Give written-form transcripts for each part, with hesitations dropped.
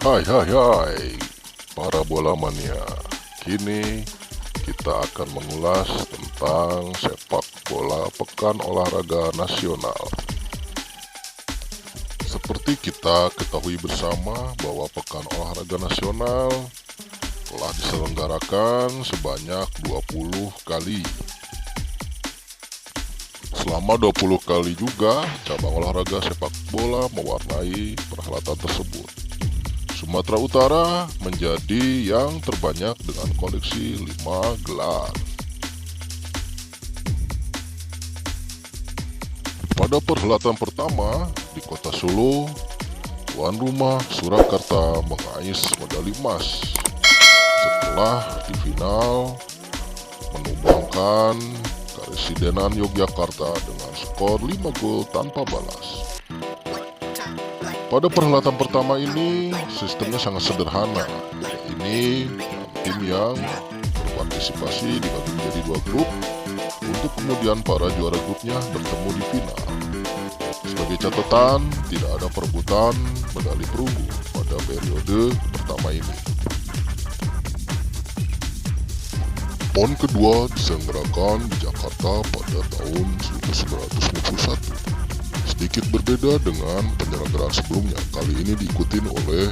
Hai para bola mania. Kini kita akan mengulas tentang sepak bola Pekan Olahraga Nasional. Seperti kita ketahui bersama bahwa Pekan Olahraga Nasional telah diselenggarakan sebanyak 20 kali. Selama 20 kali juga cabang olahraga sepak bola mewarnai perhelatan tersebut. Sumatera Utara menjadi yang terbanyak dengan koleksi 5 gelar. Pada perhelatan pertama di Kota Solo, tuan rumah Surakarta mengais medali emas setelah di final menumbangkan Karesidenan Yogyakarta dengan skor 5 gol tanpa balas. Pada perhelatan pertama ini, sistemnya sangat sederhana. Ini tim yang berpartisipasi dibagi menjadi 2 grup untuk kemudian para juara grupnya bertemu di final. Sebagai catatan, tidak ada perebutan medali perunggu pada periode pertama ini. PON kedua diselenggarakan di Jakarta pada tahun 1951. Sedikit berbeda dengan penyelenggaraan sebelumnya. Kali ini diikuti oleh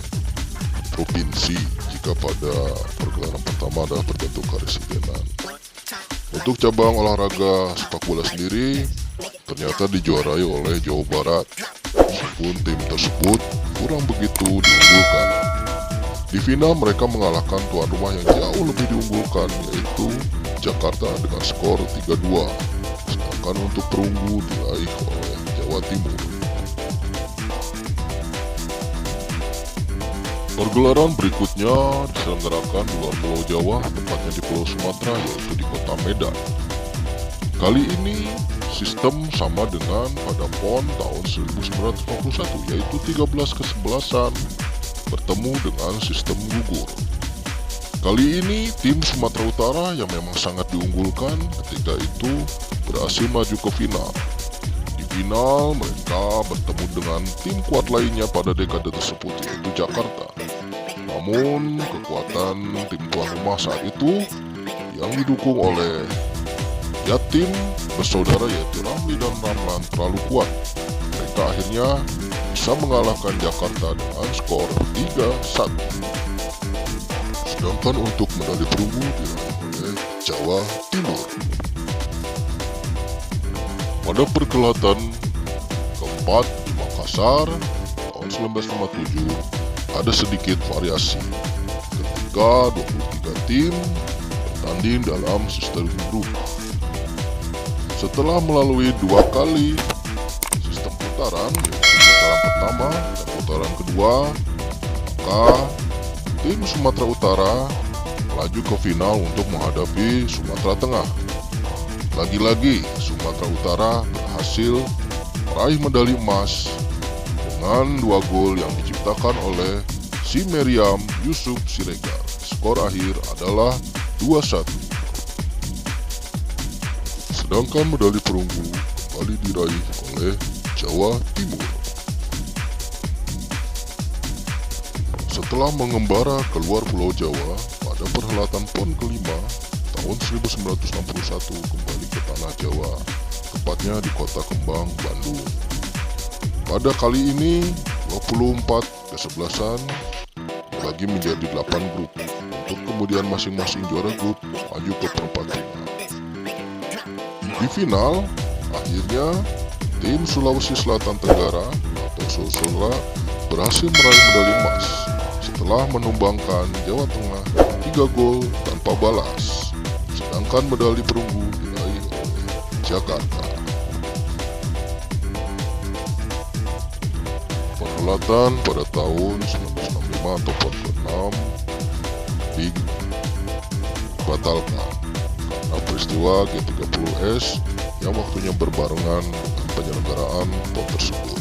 provinsi jika pada pergelaran pertama adalah berbentuk karesidenan. Untuk cabang olahraga sepak bola sendiri ternyata dijuarai oleh Jawa Barat, meskipun tim tersebut kurang begitu diunggulkan. Di final mereka mengalahkan tuan rumah yang jauh lebih diunggulkan, yaitu Jakarta dengan skor 3-2. Sedangkan untuk perunggu diraih oleh Jawa Timur. Pergelaran berikutnya diselenggarakan di luar Pulau Jawa, tepatnya di Pulau Sumatera, yaitu di Kota Medan. Kali ini sistem sama dengan pada PON tahun 1951, yaitu 13 kesebelasan bertemu dengan sistem gugur. Kali ini tim Sumatera Utara yang memang sangat diunggulkan ketika itu berhasil maju ke final. Di final mereka bertemu dengan tim kuat lainnya pada dekade tersebut, yaitu Jakarta. Namun kekuatan tim tuan rumah saat itu yang didukung oleh tim bersaudara yaitu Ramli dan Ramlan terlalu kuat. Mereka akhirnya bisa mengalahkan Jakarta dengan skor 3-1. Sedangkan untuk medali perunggu diraih oleh Jawa Timur. Pada perhelatan keempat di Makassar tahun 1957 ada sedikit variasi ketika 23 tim bertanding dalam sistem grup. Setelah melalui 2 kali sistem putaran, yaitu putaran pertama dan putaran kedua, maka tim Sumatera Utara melaju ke final untuk menghadapi Sumatera Tengah. Lagi-lagi Sumatera Utara berhasil meraih medali emas dengan 2 gol yang diciptakan oleh si Meriam Yusuf Siregar. Skor akhir adalah 2-1. Sedangkan medali perunggu kembali diraih oleh Jawa Timur. Setelah mengembara keluar Pulau Jawa pada perhelatan PON kelima tahun 1961 kembali ke tanah Jawa, tepatnya di Kota Kembang, Bandung. Pada kali ini 24 kesebelasan dibagi menjadi 8 grup untuk kemudian masing-masing juara grup maju ke perempat final. Di final, akhirnya tim Sulawesi Selatan Tenggara atau Sulsel berhasil meraih medali emas setelah menumbangkan Jawa Tengah 3 gol tanpa balas. Sedangkan medali perunggu diraih oleh Jakarta. Perhelatan pada tahun 1965 atau PON ke-6 dibatalkan karena peristiwa G30S yang waktunya berbarengan dengan penyelenggaraan PON tersebut.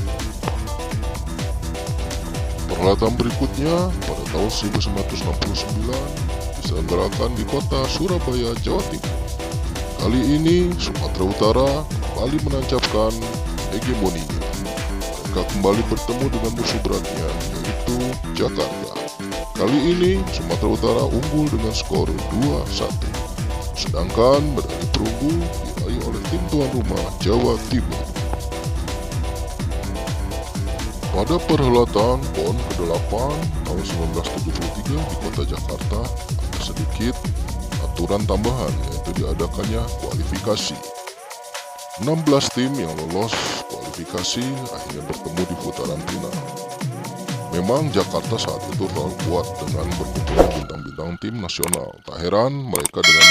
Perhelatan berikutnya pada tahun 1969 diselenggarakan di kota Surabaya, Jawa Timur. Kali ini Sumatera Utara kembali menancapkan hegemoninya. mereka kembali bertemu dengan musuh beratnya, yaitu Jakarta. Kali ini Sumatera Utara unggul dengan skor 2-1. Sedangkan medali perunggu diraih oleh tim tuan rumah Jawa Timur. Pada perhelatan PON ke-8 tahun 1973 di kota Jakarta, ada sedikit aturan tambahan, yaitu diadakannya kualifikasi. 16 tim yang lolos kualifikasi akhirnya bertemu di putaran final. Memang Jakarta saat itu terlalu kuat dengan berkumpulnya bintang-bintang tim nasional. Tak heran mereka dengan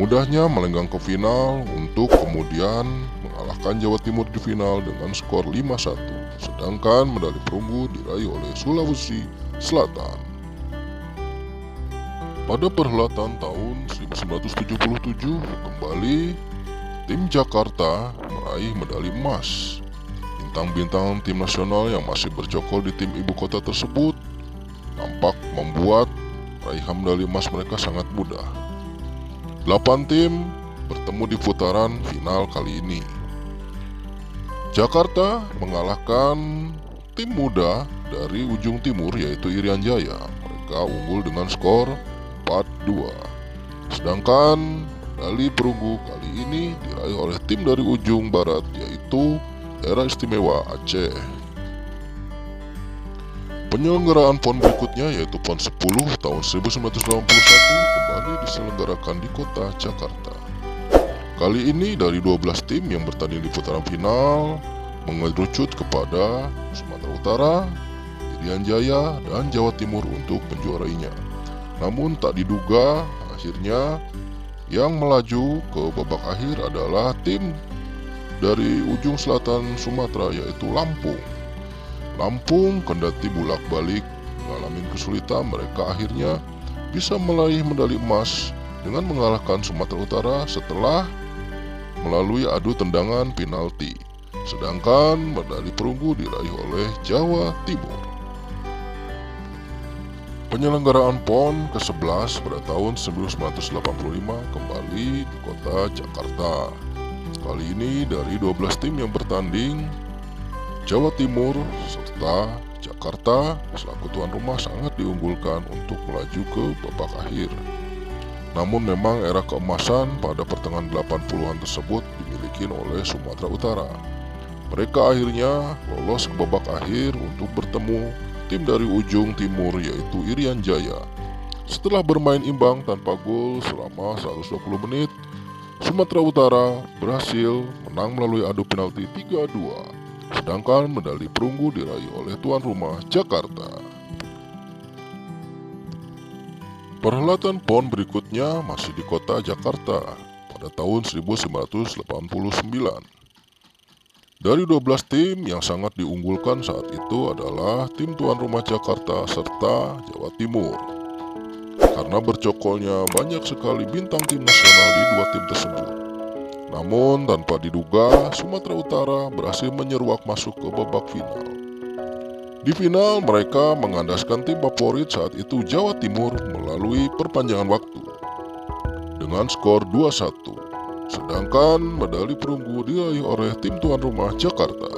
mudahnya melenggang ke final untuk kemudian mengalahkan Jawa Timur di final dengan skor 5-1. Sedangkan medali perunggu diraih oleh Sulawesi Selatan. Pada perhelatan tahun 1977 kembali tim Jakarta meraih medali emas. Bintang-bintang tim nasional yang masih bercokol di tim ibu kota tersebut nampak membuat raihan medali emas mereka sangat mudah. 8 tim bertemu di putaran final kali ini. Jakarta mengalahkan tim muda dari ujung timur yaitu Irian Jaya. Mereka unggul dengan skor 4-2. Sedangkan medali perunggu kali ini diraih oleh tim dari ujung barat yaitu Daerah Istimewa Aceh. Penyelenggaraan PON berikutnya yaitu PON 10 tahun 1981 kembali diselenggarakan di kota Jakarta. Kali ini dari 12 tim yang bertanding di putaran final mengerucut kepada Sumatera Utara, Irian Jaya, dan Jawa Timur untuk menjuarainya. Namun tak diduga akhirnya yang melaju ke babak akhir adalah tim dari ujung selatan Sumatera yaitu Lampung. Lampung kendati bolak-balik mengalami kesulitan, mereka akhirnya bisa meraih medali emas dengan mengalahkan Sumatera Utara setelah melalui adu tendangan penalti. Sedangkan medali perunggu diraih oleh Jawa Timur. Penyelenggaraan PON ke-11 pada tahun 1985 kembali di kota Jakarta. Kali ini dari 12 tim yang bertanding, Jawa Timur serta Jakarta selaku tuan rumah sangat diunggulkan untuk melaju ke babak akhir. Namun memang era keemasan pada pertengahan 80-an tersebut dimiliki oleh Sumatera Utara. Mereka akhirnya lolos ke babak akhir untuk bertemu tim dari ujung timur yaitu Irian Jaya. Setelah bermain imbang tanpa gol selama 120 menit, Sumatera Utara berhasil menang melalui adu penalti 3-2. Sedangkan medali perunggu diraih oleh tuan rumah Jakarta. Perhelatan PON berikutnya masih di kota Jakarta pada tahun 1989. Dari 12 tim yang sangat diunggulkan saat itu adalah tim tuan rumah Jakarta serta Jawa Timur. Karena bercokolnya banyak sekali bintang tim nasional di dua tim tersebut. Namun tanpa diduga Sumatera Utara berhasil menyeruak masuk ke babak final. Di final mereka mengandaskan tim favorit saat itu Jawa Timur melalui perpanjangan waktu dengan skor 2-1. Sedangkan medali perunggu diraih oleh tim tuan rumah Jakarta.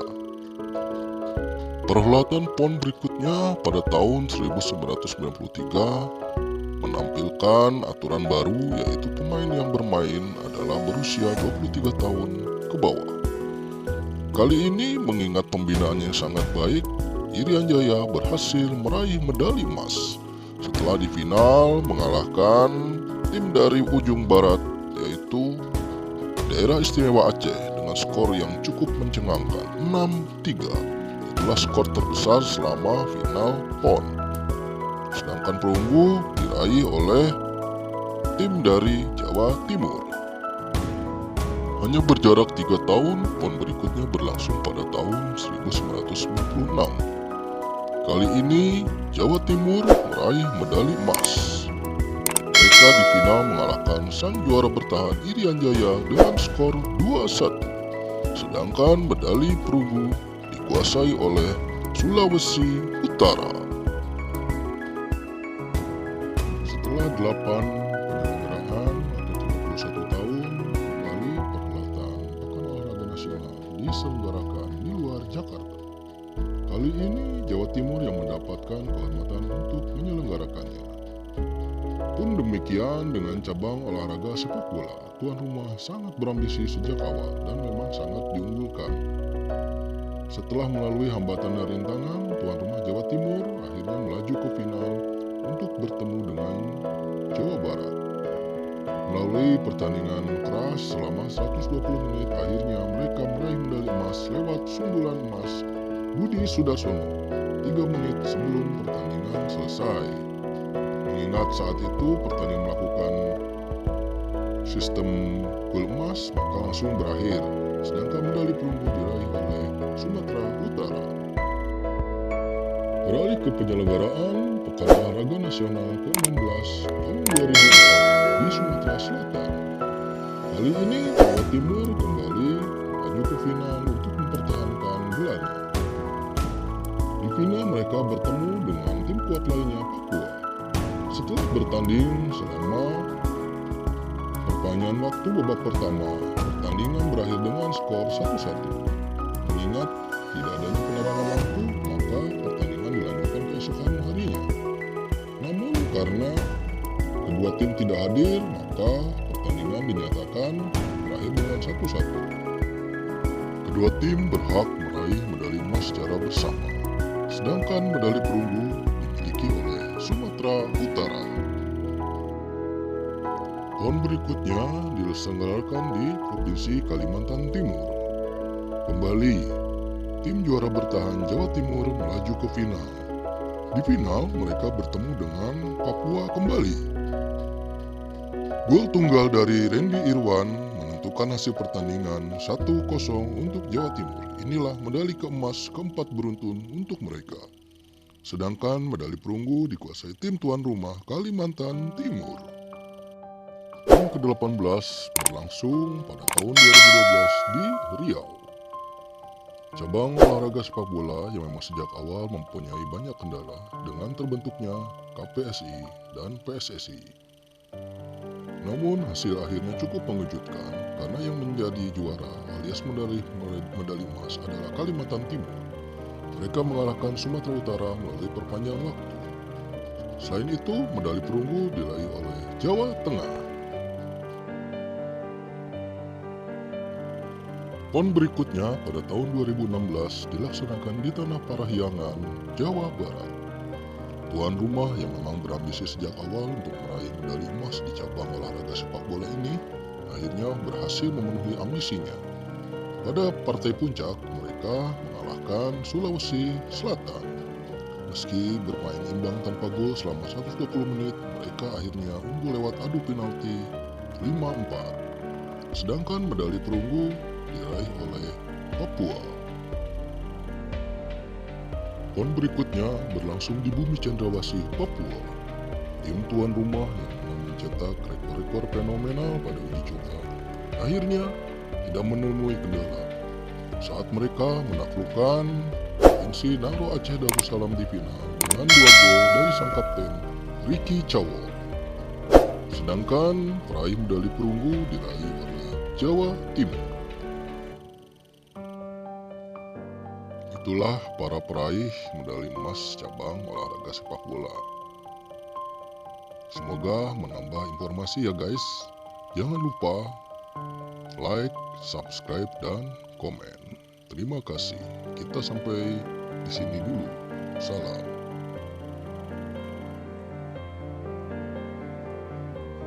Perhelatan PON berikutnya pada tahun 1993 menampilkan aturan baru yaitu pemain yang bermain adalah berusia 23 tahun ke bawah. Kali ini mengingat pembinaan yang sangat baik, Irian Jaya berhasil meraih medali emas setelah di final mengalahkan tim dari ujung barat yaitu Daerah Istimewa Aceh dengan skor yang cukup mencengangkan 6-3. Itulah skor terbesar selama final PON. Sedangkan perunggu diraih oleh tim dari Jawa Timur. Hanya berjarak 3 tahun, PON berikutnya berlangsung pada tahun 1996. Kali ini Jawa Timur meraih medali emas. Mereka di final mengalahkan sang juara bertahan Irian Jaya dengan skor 2-1. Sedangkan medali perunggu dikuasai oleh Sulawesi Utara. Setelah 8 penyelenggaraan atau 31 tahun, kembali perhelatan Pekan Olahraga Nasional diselenggarakan di luar Jakarta. Kali ini Jawa Timur yang mendapatkan kehormatan untuk menyelenggarakannya. Pun demikian dengan cabang olahraga sepak bola, tuan rumah sangat berambisi sejak awal dan memang sangat diunggulkan. Setelah melalui hambatan dan rintangan, tuan rumah Jawa Timur akhirnya melaju ke final untuk bertemu dengan Jawa Barat. Melalui pertandingan keras selama 120 menit, akhirnya mereka meraih medali emas lewat sundulan emas Budi Sudarsono 3 menit sebelum pertandingan selesai. Mengingat saat itu pertandingan melakukan sistem gol emas, maka langsung berakhir. Sedangkan medali perunggu diraih oleh Sumatera Utara. Beralih ke penyelenggaraan Pekan Olahraga Nasional ke-16 tahun 2004 di Sumatera Selatan. Kali ini Jawa Timur kembali maju ke final untuk mempertahankan gelarnya. Di final mereka bertemu dengan tim kuat lainnya, Papua. Setelah bertanding selama perpanjangan waktu babak pertama, pertandingan berakhir dengan skor 1-1. Mengingat tidak adanya penerangan lampu, maka pertandingan dilanjutkan keesokan harinya. Namun karena kedua tim tidak hadir, maka pertandingan dinyatakan berakhir dengan 1-1. Kedua tim berhak meraih medali emas secara bersama, sedangkan medali perunggu dimiliki oleh Sumatera Utara. Tahun berikutnya diselenggarakan di Provinsi Kalimantan Timur. Kembali, tim juara bertahan Jawa Timur melaju ke final. Di final mereka bertemu dengan Papua kembali. Gol tunggal dari Randy Irwan menentukan hasil pertandingan 1-0 untuk Jawa Timur. Inilah medali keemas keempat beruntun untuk mereka. Sedangkan medali perunggu dikuasai tim tuan rumah Kalimantan Timur. Yang ke-18 berlangsung pada tahun 2012 di Riau. Cabang olahraga sepak bola yang memang sejak awal mempunyai banyak kendala dengan terbentuknya KPSI dan PSSI. Namun hasil akhirnya cukup mengejutkan karena yang menjadi juara alias medali emas adalah Kalimantan Timur. Mereka mengalahkan Sumatera Utara melalui perpanjangan waktu. Selain itu, medali perunggu diraih oleh Jawa Tengah. PON berikutnya pada tahun 2016 dilaksanakan di Tanah Parahyangan, Jawa Barat. Tuan rumah yang memang berambisi sejak awal untuk meraih medali emas di cabang olahraga sepak bola ini akhirnya berhasil memenuhi ambisinya. Pada partai puncak, mereka mengalahkan Sulawesi Selatan. Meski bermain imbang tanpa gol selama 120 menit, mereka akhirnya unggul lewat adu penalti 5-4. Sedangkan medali perunggu diraih oleh Papua. PON berikutnya berlangsung di Bumi Cendrawasih, Papua. Tim tuan rumah yang mencetak rekor-rekor fenomenal pada uji coba akhirnya tidak menemui kendala saat mereka menaklukkan provinsi Naro Aceh Darussalam di final dengan 2 gol dari sang kapten Ricky Cawor. Sedangkan peraih medali perunggu diraih oleh Jawa Timur. Itulah para peraih medali emas cabang olahraga sepak bola. Semoga menambah informasi ya guys. Jangan lupa like, subscribe, dan komen. Terima kasih. Kita sampai di sini dulu. Salam.